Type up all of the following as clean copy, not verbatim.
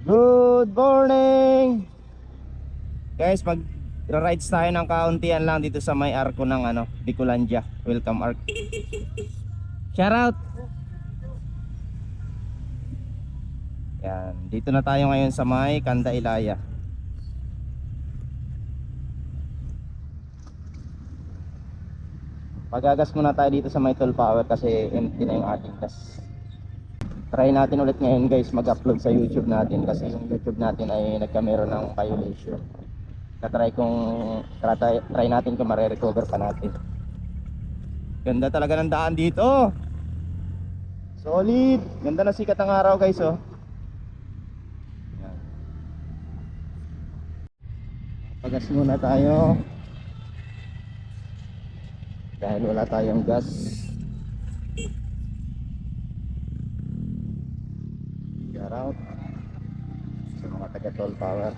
Good morning! Guys, mag-rides tayo ng kauntian lang dito sa may arko ng Bicolandia. Welcome Arc. Shout out! Yan, dito na tayo ngayon sa may Kanda Ilaya. Pagagas muna tayo dito sa may toll power kasi empty na yung ating gas. Try natin ulit ngayon guys mag-upload sa YouTube natin kasi yung YouTube natin ay nagkameron ng violation. Try natin kung mare-recover pa natin. Ganda talaga ng daan dito. Solid. Ganda na sikat ng araw guys oh. Yan. Pagas muna tayo dahil wala tayong gas. Shout out sa mga taga toll power.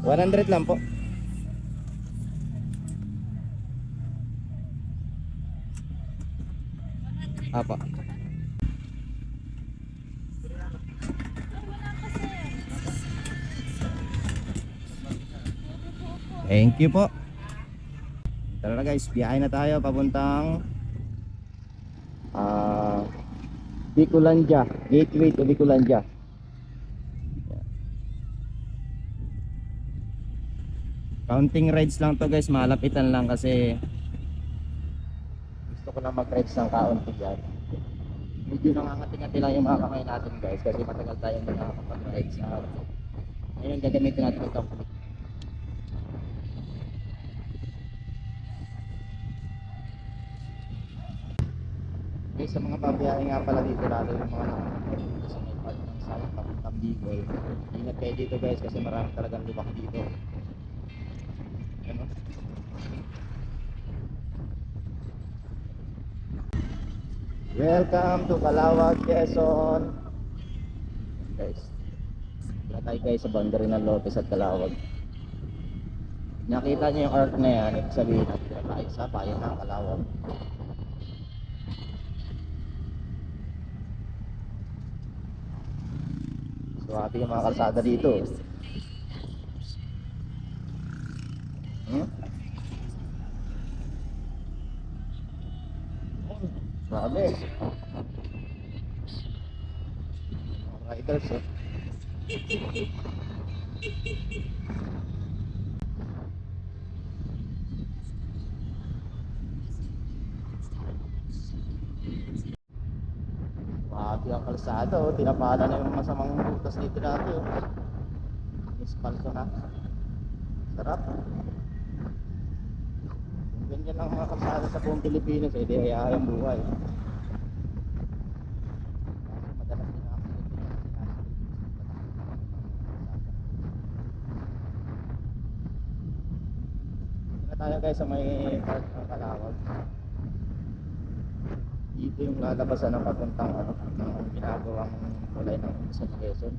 $100 lang po. Apa. Thank you po. Tara na guys, biyahe na tayo papuntang Bicolandia, gateway to Bicolandia. Counting rides lang to guys, malapitan lang kasi gusto ko lang mag-rides ng kaunti yan. Medyo nangangati-ngati lang yung mga kamay natin guys kasi matagal tayong nakakapag-rides sa ngayon gagamitin natin ito. Okay, sa mga babiyahe nga pala dito lalo yung mga nakakapag dito sa may part ng South papuntang Bicol, ingat kayo dito guys kasi marami talagang lubak dito. Ano? Welcome to Calawag, Quezon. Guys, wala tayo guys sa boundary ng Lopez at Calawag. Nakita nyo yung arc na yan, ibig sabihin natin tayo sa bayan ng Calawag. Suwabe yung mga kalsada dito. Suwabe. Mga riders eh. Suwabe ang kalsada oh. Tinapala na yung masamang butas dito natin oh. Ispalto na. Sarap. Ganyan lang mga kalsada sa buong Pilipinas eh, di hayahayang buhay. Madalas din ako dito na tayo guys sa may park ng Calawag. Dito yung lalabasan ng papuntang ng ginagawang kulay ng San Quezon.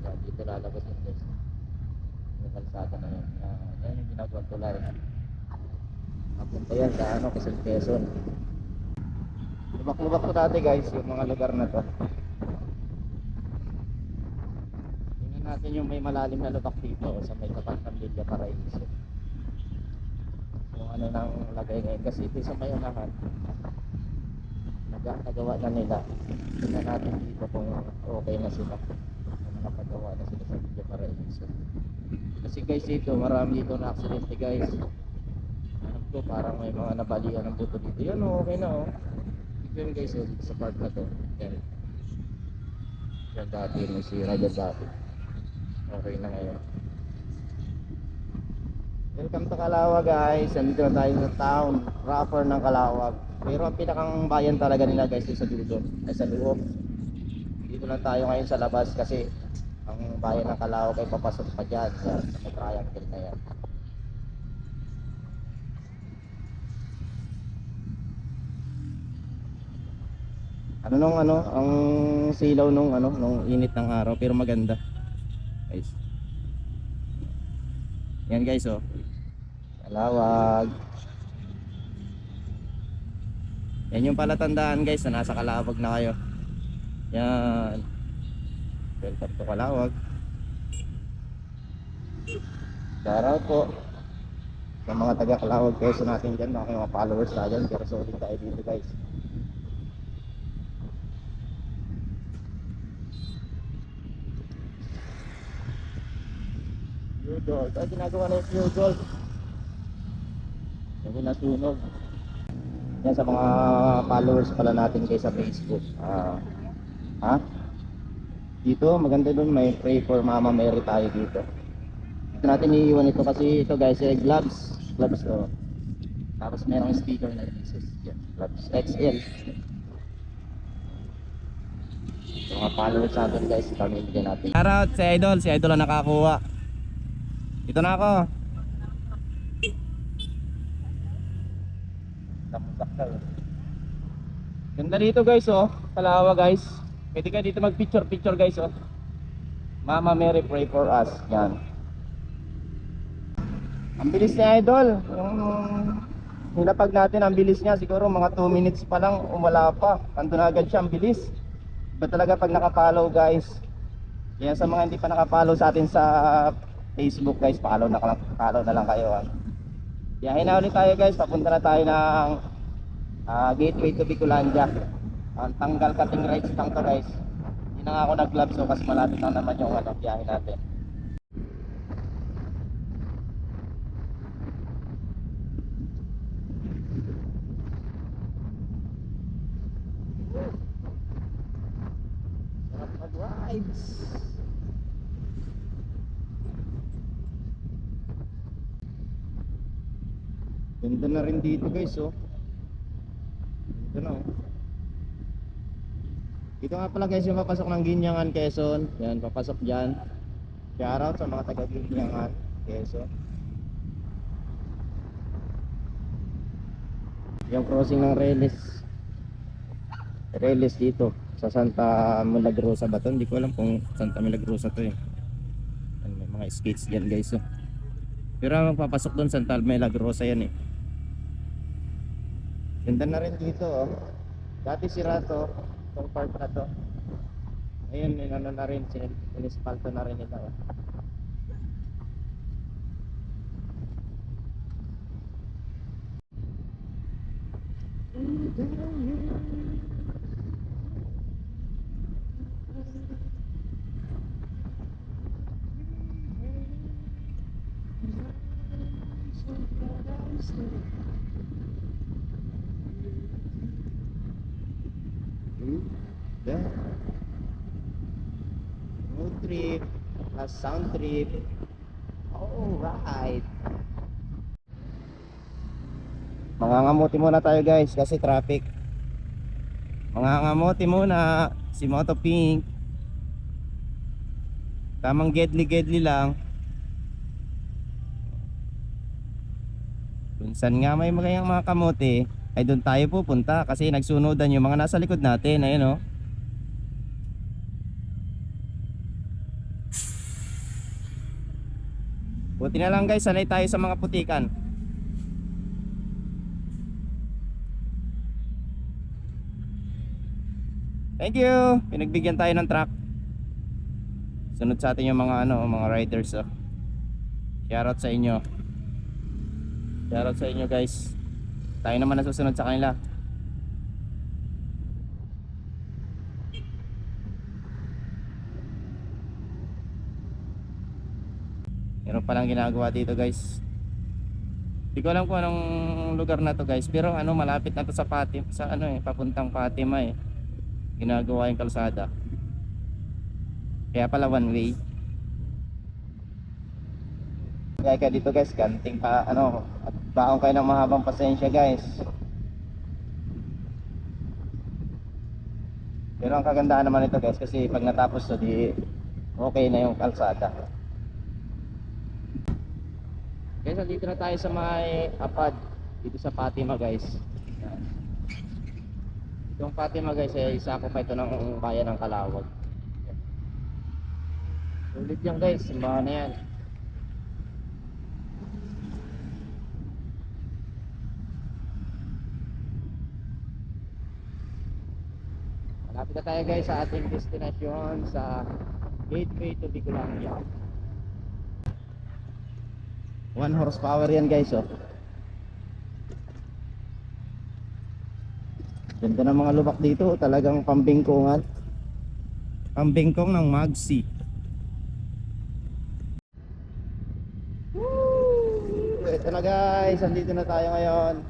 Kaya dito lalabas yung guys. Yung kalsada na yun. Yan yung ginagawang tulay. Papunta yan sa San Quezon. Lubak-lubak po dati guys yung mga lugar na to. Tingnan natin yung may malalim na lubak dito sa may tapat ng Villa Paraiso. Yung ano nang lagay ngayon kasi ito sa may unahan nagawa na nila. Tingnan natin dito kung okay na sila, kung nakapagawa na sila sa Villa Paraiso. Kasi guys dito marami dito na aksidente guys. Alam ko parang may mga nabalian ng buto dito. Yan oh, okay na oh. Yun guys oh, dito sa part na to. Yan. Yan dati may sira dyan dati. Okay na ngayon. Welcome to Calawag guys. Nandito na tayo sa town proper ng Calawag. Pero ang pinakang bayan talaga nila guys sa dulo ay sa loob. Dito lang tayo ngayon sa labas kasi ang bayan ng Calawag ay papasok pa dyan sa triangle na yan. Ang silaw nung init ng araw pero maganda. Guys. Yan guys oh. Calawag. Yan yung palatandaan guys na nasa Calawag na kayo. Yan. Welcome to Calawag. Shoutout po sa mga taga Calawag Quezon natin dyan, mga followers na dyan. Pero solid tayo dito guys. Pure gold. Ay, ginagawa na yung pure gold. Hindi nasunog. Yan sa mga followers pala natin guys sa Facebook. Ha? Dito, maganda dun, may pray for Mama Mary tayo dito. Dito natin iiwan ito kasi ito guys, gloves. Gloves to. Tapos merong sticker na Jesus. Yan, gloves XL. So, mga followers natin guys, pamilya natin. Shoutout si Idol ang nakakuha. Dito na ako. Ganda dito guys oh, Calawag guys. Pwede ka dito mag picture guys oh. Mama Mary pray for us. Yan. Ang bilis niya Idol. Yung nilapag natin ang bilis niya, siguro mga 2 minutes pa lang wala pa. Ando na agad siya, ang bilis. Iba talaga pag nakapollow guys. Kaya sa mga hindi pa nakapollow sa atin sa Facebook guys, follow na lang kayo ah. Biyahe na ulit tayo guys, papunta na tayo ng gateway to Bicolandia. Ang tanggal cutting rights lang to guys. Hindi na nga ako nag-gloves so kasi malapit na naman yung biyahe natin. Sarap mag-rides. Ganda na rin dito guys oh. Ganda na oh. Dito nga pala guys yung papasok ng Ginyangan, Quezon. Yan, papasok dyan. Shoutout sa mga taga Ginyangan, Quezon. Yung crossing ng Reles dito sa Santa Milagrosa ba to? Hindi ko alam kung Santa Milagrosa to eh. May mga skates dyan guys oh. Pero ang papasok doon Santa Milagrosa yan eh. Ganda na rin dito oh. Dati sira to, itong park na to. Ngayon ano na rin, sinispalto na rin nila oh. Road trip plus sound trip. Alright. Mangangamuti muna tayo guys kasi traffic. Mangangamuti muna si Moto Pink. Tamang gedli lang. Minsan nga may mga kamote ay doon tayo pupunta kasi nagsunodan yung mga nasa likod natin. Ayun oh. Buti na lang guys, sanay tayo sa mga putikan. Thank you. Pinagbigyan tayo ng truck. Sunod sa atin yung mga riders oh. Shoutout sa inyo. Shoutout sa inyo guys. Tayo naman nasusunod sa kanila. Meron palang ginagawa dito guys. Hindi ko alam kung anong lugar na to guys, pero malapit na to sa Fatima, sa papuntang Fatima eh. Ginagawa yung kalsada. Kaya pala one way. Kaya dito guys, kanting pa at baon kayo ng mahabang pasensya guys. Pero ang kagandahan naman ito guys, kasi pag natapos to di okay na yung kalsada. Guys, dito na tayo sa may apad dito sa Fatima guys. Itong Fatima guys ay isa ko pa ito ng bayan ng Calawag. Ulit yan guys, simbahan na yan. Malapit na tayo guys sa ating destination sa Gateway to Bicolandia. 1 horsepower yan guys oh. Ganda ng mga lubak dito, talagang pambingkongan. Pambingkong ng Magsi. Ito na guys, andito na tayo ngayon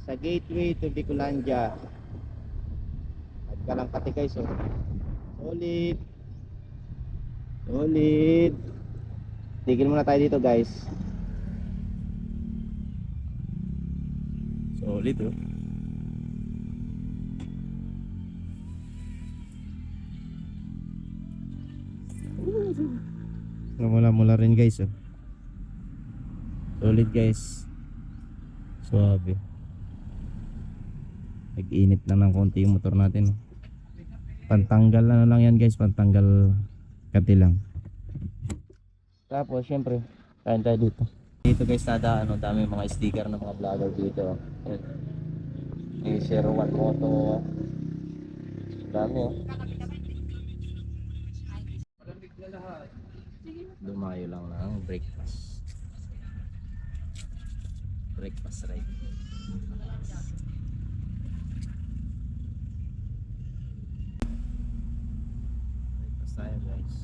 sa Gateway to Bicolandia. Nagkalangkati guys oh. Solid. Solid. Tigil muna tayo dito guys. Solid oh. Mula rin guys oh. Solid guys. Suabe. Nag-init lang ng konti yung motor natin. Pantanggal na lang yan guys, pantanggal kati lang. Tapos syempre, kain tayo dito. Dito guys, dami mga sticker ng mga vlogger dito. May 01 Moto. Dami oh. Dumayo lang ng breakfast. Breakfast ride. Breakfast tayo guys.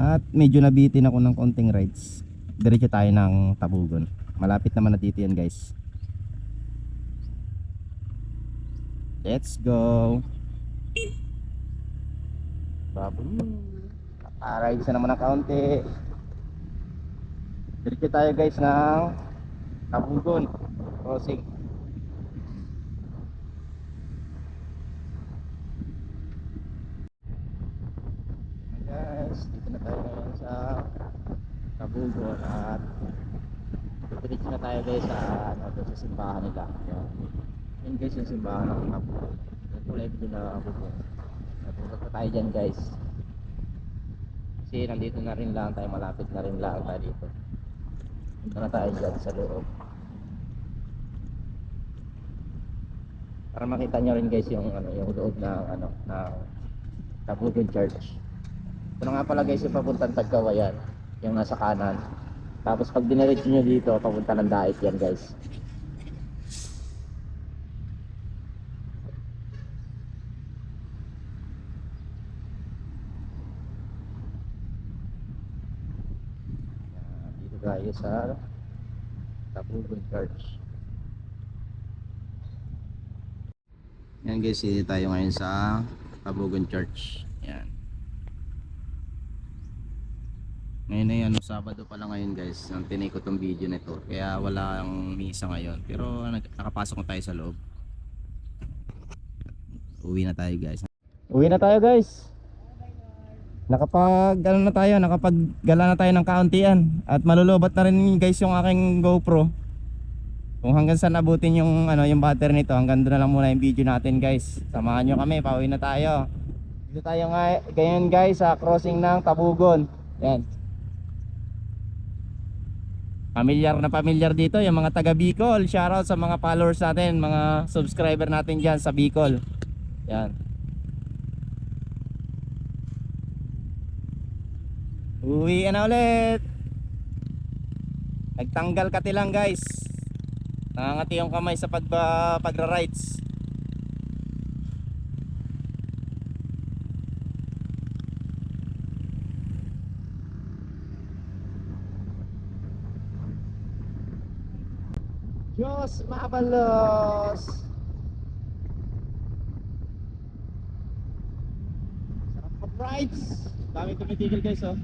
At medyo nabitin ako ng konting rides. Diretso tayo ng Tabugon. Malapit naman na dito yan guys. Let's go. Rides na naman ng kaunti. Diretso tayo guys ng Tabugon crossing. Guys, dito na tayo ngayon sa Tabugon at diretso na tayo guys sa sa simbahan nila. Yan guys yung simbahan ng Tabugon. Yung kulay blue na Tabugon. Napunta pa tayo dyan guys. Kasi nandito na rin lang tayo, malapit na rin lang tayo dito. Punta na tayo dyan sa loob. Para makita nyo rin guys yung yung loob ng ng Tabugon Church. Ito na nga pala guys yung papuntang Tagkawayan, yung nasa kanan. Tapos pag diniretso nyo dito, papunta ng Dait yan guys. Dito tayo sa Tabugon Church. Yan guys, dito tayo ngayon sa Tabugon Church. Yan. Ngayon ay Sabado pala ngayon guys, ang tinake ko tong video nito. Kaya walang misa ngayon. Pero nakapasok na tayo sa loob. Uwi na tayo guys. Uwi na tayo guys. Nakapaggala na tayo ng kauntian. At malulubat na rin guys yung aking GoPro. Kung hanggang saan abutin yung yung battery nito, hanggang doon na lang muna yung video natin guys. Samahan nyo kami, pauwi na tayo. Dito tayo ngayon guys sa crossing ng Tabugon. Yan. Pamilyar dito yung mga taga Bicol. Shoutout sa mga followers natin, mga subscriber natin dyan sa Bicol. Yan. Uwi na ulit. Nagtanggal kati lang guys. Nangangati yung kamay sa pagra-rides. Diyos mabalos. Sarap mag-rides. Dami tumitigil guys oh.